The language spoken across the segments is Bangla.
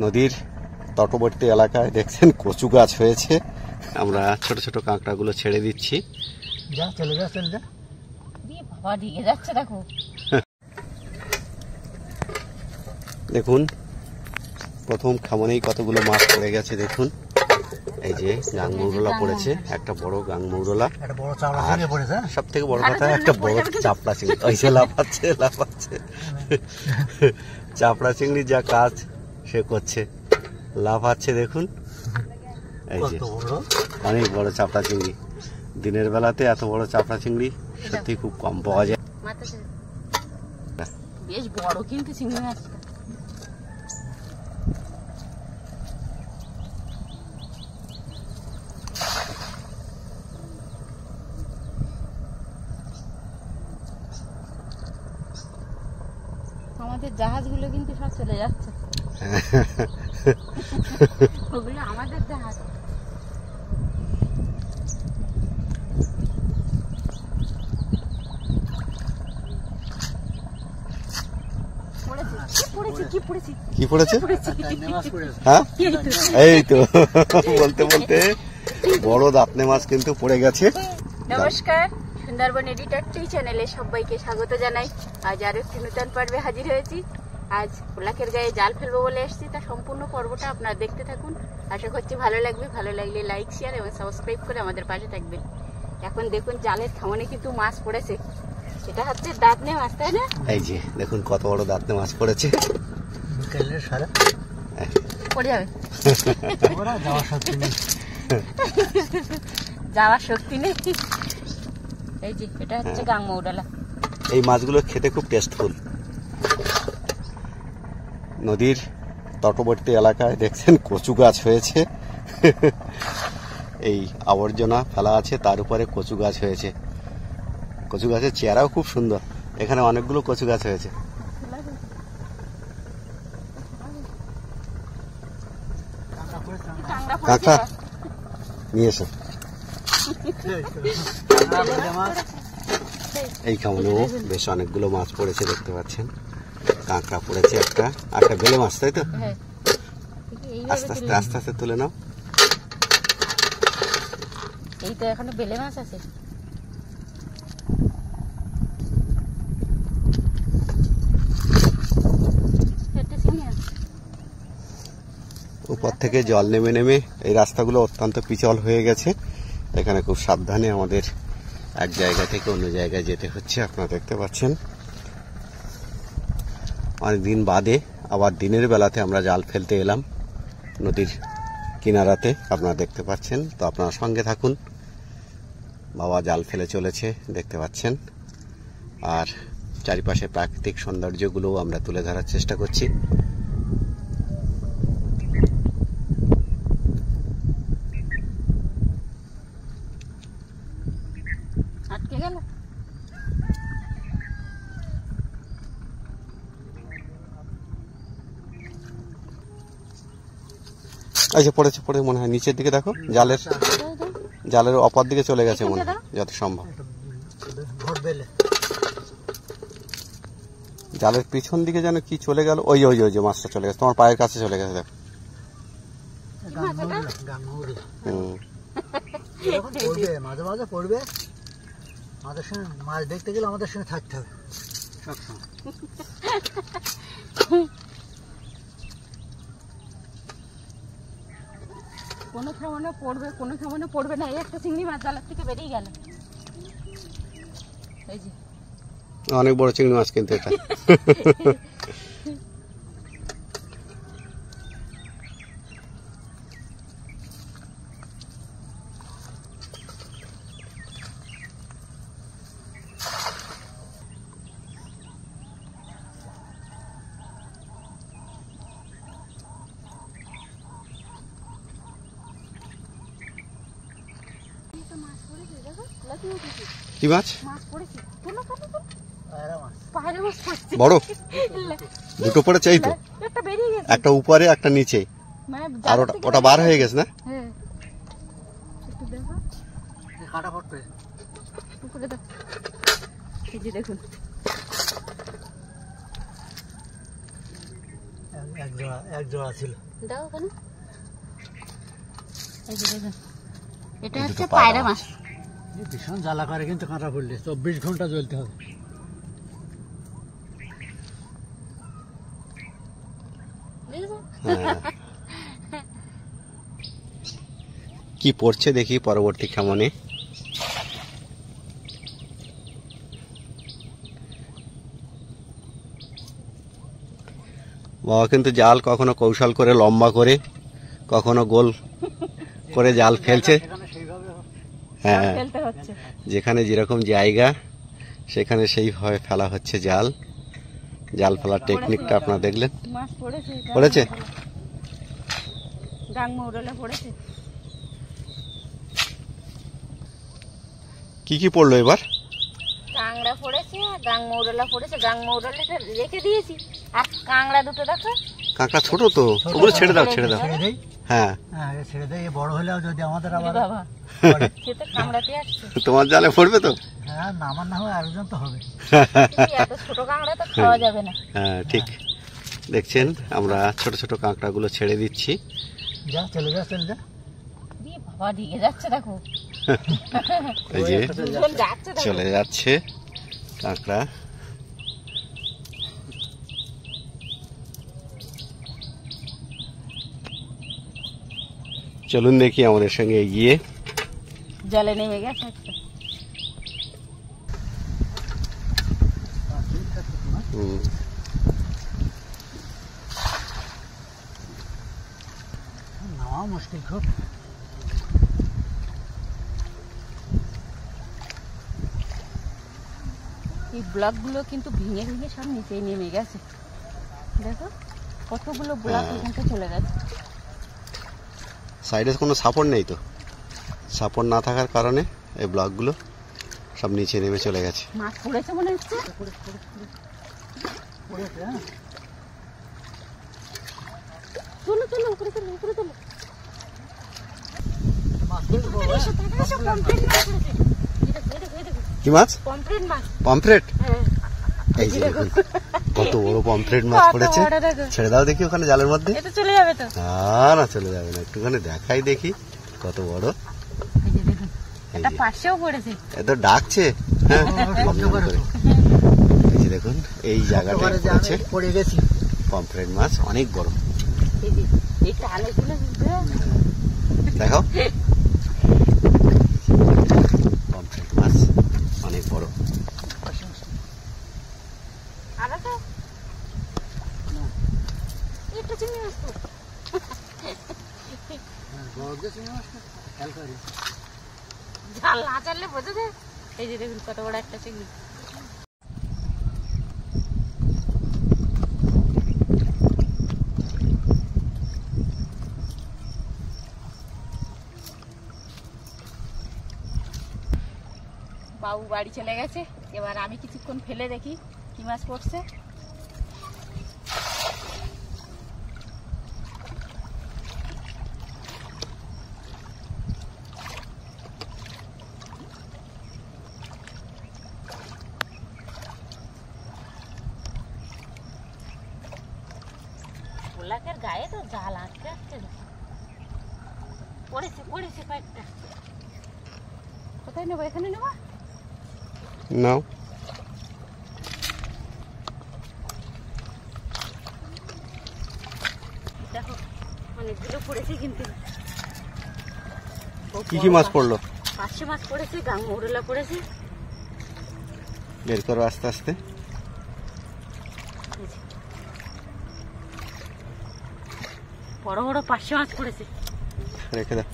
নদীর তটবর্তী এলাকায় দেখছেন কচু গাছ হয়েছে। আমরা ছোট ছোট কাঁকড়াগুলো ছেড়ে দিচ্ছি। যা চলে যা চলে যা, বাবা ঢিকে যাচ্ছে দেখো। দেখুন প্রথম খামনেই কতগুলো মাছ পড়ে গেছে। দেখুন এই যে গাংমৌরলা পড়েছে, একটা বড় গাংমৌরলা, সব থেকে বড় কথা একটা বড় চাপড়া চিংড়ি। ওই যে লাফাচ্ছে লাফাচ্ছে, চাপড়া চিংড়ি যা কাজ সে করছে, লাফাচ্ছে দেখুন। এই যে অনেক বড় চাপড়া চিংড়ি, দিনের বেলাতে এত বড় চাপড়া চিংড়ি সত্যি খুব কম পাওয়া যায়। বেশ বড় কিন্তু চিংড়ি মাছটা। আমাদের জাহাজগুলো কিন্তু সব চলে যাচ্ছে, ওগুলো আমাদের জাহাজ। কি পড়েছে? হ্যাঁ এই তো বলতে বলতে বড় দাঁতনে মাছ কিন্তু পড়ে গেছে। নমস্কার, সুন্দরবন এডিটর টি চ্যানেলে সবাইকে স্বাগত জানাই। আজ আরো একটি নতুন পর্বে হাজির হয়েছি। আজ পোলাকের গায়ে জাল ফেলবো বলে এসেছি, তা সম্পূর্ণ পর্বটা আপনারা দেখতে থাকুন। আশা করছি ভালো লাগবে। ভালো লাগলে লাইক, শেয়ার এবং সাবস্ক্রাইব করে আমাদের পাশে থাকবেন। এখন দেখুন জালের খামনে কিন্তু মাছ পড়েছে। এটা হচ্ছে দাঁতনে মাছ, তাই না? এই যে দেখুন কত বড় দাঁতনে মাছ পড়েছে। পড়ে যাবে, যাওয়ার শক্তি নেই। এই যে এটা হচ্ছে গাংমৌরলা। এই মাছগুলো খেতে খুব টেস্টফুল। নদীর তটবর্তী এলাকায় দেখছেন কচু গাছ হয়েছে। এই আবর্জনা ফেলা আছে, তার উপরে কচু গাছ হয়েছে। কচু গাছের চেহারাও খুব সুন্দর। এখানে অনেকগুলো কচু গাছ হয়েছে। কাঁকড়া নিয়ে এসো। এই খামনেও বেশ অনেকগুলো মাছ পড়েছে, দেখতে পাচ্ছেন। কাঁকড়া পড়েছে, একটা একটা বেলে মাছ, তাই তো? আস্তে আস্তে আস্তে আস্তে তুলে নাও। এই তো এখনো বেলে মাছ আছে। উপর থেকে জল নেমে নেমে এই রাস্তাগুলো অত্যন্ত পিছল হয়ে গেছে। এখানে খুব সাবধানে আমাদের এক জায়গা থেকে অন্য জায়গায় যেতে হচ্ছে। আপনারা দেখতে পাচ্ছেন অনেকদিন বাদে আবার দিনের বেলাতে আমরা জাল ফেলতে এলাম নদীর কিনারাতে। আপনারা দেখতে পাচ্ছেন, তো আপনারা সঙ্গে থাকুন। বাবা জাল ফেলে চলেছে, দেখতে পাচ্ছেন। আর চারিপাশে প্রাকৃতিক সৌন্দর্যগুলোও আমরা তুলে ধরার চেষ্টা করছি। এই যে পড়েছে, পড়ে মনে হয় নিচের দিকে দেখো, জালের অপর দিকে চলে গেছে মনে হয়, যত সম্ভব। জালের পিছন দিকে যেন কি চলে গেল। ওই ওই ওই যে মাছটা চলে গেছে, তোমার পায়ের কাছে চলে গেছে, দেখো। মাঝে মাঝে পড়বে, আমাদের সঙ্গে মাছ দেখতে গেলে আমাদের সঙ্গে থাকতে হবে সবসময়। কোনো খামনে পড়বে, কোনো খামনে পড়বে না। এই একটা চিংড়ি মাছ জালের থেকে বেরিয়ে গেল। এই যে অনেক বড় চিংড়ি মাছ কিন্তু এটা। কি মাছ? বড় দুটো পড়েছে, এই তো একটা উপরে একটা নিচে। আর ওটা বার হয়ে গেছে না? দেখুন এক জোড়া ছিল। দাও কেন? এই যে দেখুন, এটা এই হচ্ছে দুটো পায়রা পায়রা মাছ। এই ভীষণ জ্বালা করে কিন্তু কাঁটা পড়লে 24 ঘন্টা জ্বলতে হবে। দেখেছো? হ্যাঁ। কি পড়ছে দেখি পরবর্তী কেমনে। বাবা কিন্তু জাল কখনো কৌশল করে লম্বা করে, কখনো গোল করে জাল ফেলছে। সেখানে সেইভাবে হ্যাঁ, ফেলতে হচ্ছে। যেখানে যেরকম জায়গা সেখানে সেইভাবে ফেলা হচ্ছে জাল। জাল ফেলার টেকনিকটা আপনারা দেখলেন। মাছ পড়েছে। পড়েছে? গাং মৌরলা পড়েছে। কি কি পড়লো এবার? কাংড়া পড়েছে, গাং মৌরলা পড়েছে। গাং মৌরলাটা রেখে দিয়েছি, আর কাংড়া দুটো দেখো। কাঁকড়া ছোট তো, ওগুলো ছেড়ে দাও ছেড়ে দাও। ছেড়ে দেই। হ্যাঁ, হ্যাঁ, এ ছেড়ে দেই। এ বড় হলেও যদি আমাদের আবার বাবা পড়ে। সে তো কাংড়াতে আসছে। তোমার জালে পড়বে তো? হ্যাঁ, নামান না হয় আরেকজন তো হবে। এত ছোট কাংড়া তো খাওয়া যাবে না। হ্যাঁ ঠিক। দেখছেন আমরা ছোট ছোট কাঁকড়াগুলো ছেড়ে দিচ্ছি। যা চলে যা চলে যা। দিয়ে বাবা দিয়ে যাচ্ছে দেখো। এই যে দুজন যাচ্ছে দেখো। চলে যাচ্ছে কাঁকড়া। চলুন দেখি আমাদের সঙ্গে এগিয়ে। জলে নেমে গেছে একটা। হুম, নামা মুশকিল খুব। এই ব্লকগুলো কিন্তু ভেঙে ভেঙে সব নিচেই নেমে গেছে। দেখো কতগুলো ব্লক হ্যাঁ। এখান থেকে চলে গেছে। সাইডে কোনো সাপোর্ট নেই তো, সাপোর্ট না থাকার কারণে এই ব্লকগুলো সব নিচে নেমে চলে গেছে। মাছ পড়েছে মনে হচ্ছে। পড়েছে, হ্যাঁ। চলো চলো উপরে চলো উপরে চলো। মাছ পড়েছে বাবা। এসো, পমফ্রেট মাছ পড়েছে। এই দেখো, এই দেখো, এই দেখো। কি মাছ? পমফ্রেট মাছ। পমফ্রেট? হ্যাঁ। এই যে দেখুন কত বড় পমফ্রেট মাছ কত পড়েছে। বড় দেখো। ছেড়ে দাও দেখি ওখানে জালের মধ্যে। এটা চলে যাবে তো। না চলে যাবে না, একটুখানি দেখাই দেখি কত বড়। এই যে দেখুন, এই এটা যে, পাশেও পড়েছে। এ তো ডাকছে। হ্যাঁ, শব্দ করে তো। এই যে দেখুন এই জায়গাটায় এবারে যে পড়েছে আমি পড়ে গেছি। পমফ্রেট মাছ, অনেক বড়। এই যে এই টালে ছিল কিন্তু। দেখো পমফ্রেট মাছ অনেক বড়। আর আছে? এটা চিংড়ি মাছ তো। হ্যাঁ, বড় যে চিংড়ি মাছটা খেয়াল করি। জাল না চাললে বোঝা যায়। এই যে দেখুন কত বড় একটা চিংড়ি। বাবু বাড়ি চলে গেছে, এবার আমি কিছুক্ষণ ফেলে দেখি কি মাছ পড়ছে। পোলাকের গায়ে তো জাল আটকে আটকে পড়েছে পড়েছে কয়েকটা। কোথায় নেবো? এখানে নেবো? নাও। দেখো অনেকগুলো পড়েছে কিন্তু। কি কি মাছ পড়লো? পার্শে মাছ পড়েছে, গাং মৌরলা পড়েছে। বের করো আস্তে আস্তে। বড় বড় পার্শে মাছ পড়েছে। রেখে দাও।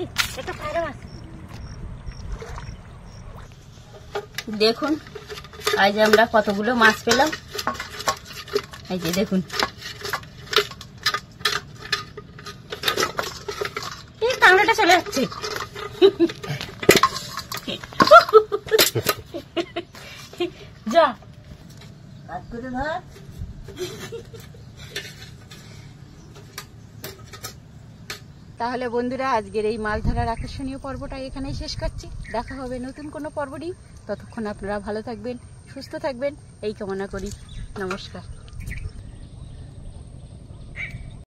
এই, এটা পায়রা মাছ। দেখুন আজ আমরা কতগুলো মাছ পেলাম। এই যে দেখুন, এই কাঁকড়াটা চলে যাচ্ছে। যা কাজ করে ধর। তাহলে বন্ধুরা আজকের এই মাছ ধরার আকর্ষণীয় পর্বটা এখানেই শেষ করছি। দেখা হবে নতুন কোনো পর্ব নিয়ে। ততক্ষণ আপনারা ভালো থাকবেন, সুস্থ থাকবেন এই কামনা করি। নমস্কার।